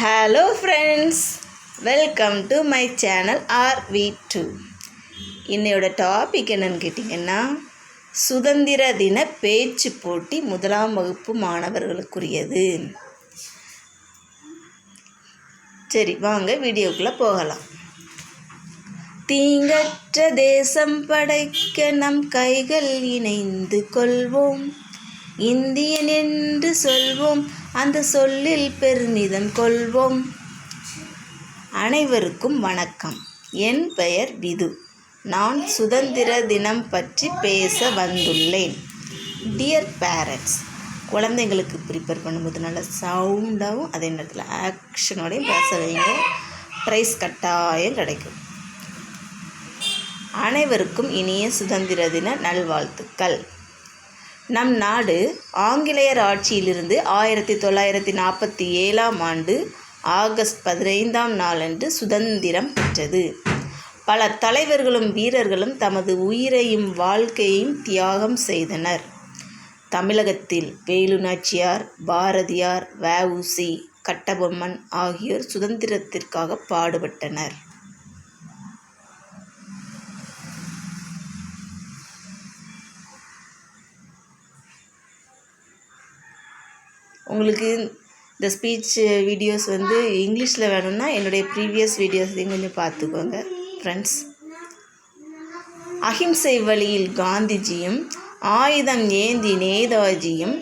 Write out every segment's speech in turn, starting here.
Hello friends, welcome to my channel RV2. இன்னையோட topic என்னன்னு கேட்டிங்கன்னா, சுதந்திர தின பேச்சு போட்டி 1ஆம் வகுப்பு மாணவர்களுக்குரியது. சரி, வாங்க வீடியோக்குள்ளே போகலாம். தீங்கற்ற தேசம் படைக்க நம் கைகள் இணைந்து கொள்வோம். இந்தியன் என்று சொல்வோம், அந்த சொல்லில் பெருமிதம் கொள்வோம். அனைவருக்கும் வணக்கம். என் பெயர் விது. நான் சுதந்திர தினம் பற்றி பேச வந்துள்ளேன். டியர் பேரண்ட்ஸ், குழந்தைங்களுக்கு ப்ரிப்பேர் பண்ணும்போது நல்ல சவுண்டாகவும் அதே நேரத்தில் ஆக்ஷனோடையும் பேச வைங்க. ப்ரைஸ் கட்டாயம் கிடைக்கும். அனைவருக்கும் இனிய சுதந்திர தின நல்வாழ்த்துக்கள். நம் நாடு ஆங்கிலேயர் ஆட்சியிலிருந்து 1947ஆம் ஆண்டு ஆகஸ்ட் 15ஆம் நாளன்று சுதந்திரம் பெற்றது. பல தலைவர்களும் வீரர்களும் தமது உயிரையும் வாழ்க்கையையும் தியாகம் செய்தனர். தமிழகத்தில் வேலு நாச்சியார், பாரதியார், வ.உ.சி., கட்டபொம்மன் ஆகியோர் சுதந்திரத்திற்காக பாடுபட்டனர். உங்களுக்கு இந்த ஸ்பீச் வீடியோஸ் இங்கிலீஷில் வேணும்னா என்னுடைய ப்ரீவியஸ் வீடியோஸையும் கொஞ்சம் பார்த்துக்கோங்க ஃப்ரெண்ட்ஸ். அஹிம்சை வழியில் காந்திஜியும், ஆயுதம் ஏந்தி நேதாஜியும்,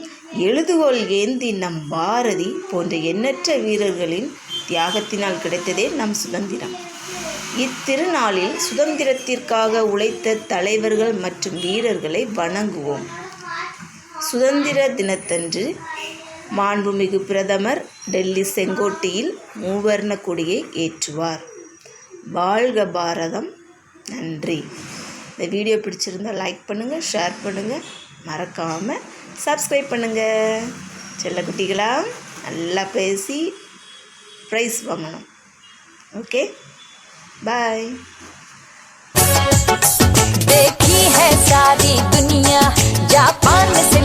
எழுதுகோல் ஏந்தி நம் பாரதி போன்ற எண்ணற்ற வீரர்களின் தியாகத்தினால் கிடைத்ததே நம் சுதந்திரம். இத்திருநாளில் சுதந்திரத்திற்காக உழைத்த தலைவர்கள் மற்றும் வீரர்களை வணங்குவோம். சுதந்திர தினத்தன்று மாண்புமிகு பிரதமர் டெல்லி செங்கோட்டையில் மூவர்ண கொடியை ஏற்றுவார். வாழ்க பாரதம். நன்றி. இந்த வீடியோ பிடிச்சிருந்தால் லைக் பண்ணுங்கள், ஷேர் பண்ணுங்கள், மறக்காமல் சப்ஸ்கிரைப் பண்ணுங்கள். செல்லக்குட்டிகளா, நல்லா பேசி ப்ரைஸ் வாங்கணும். ஓகே, பாய். देखी है सारी दुनिया, जापान से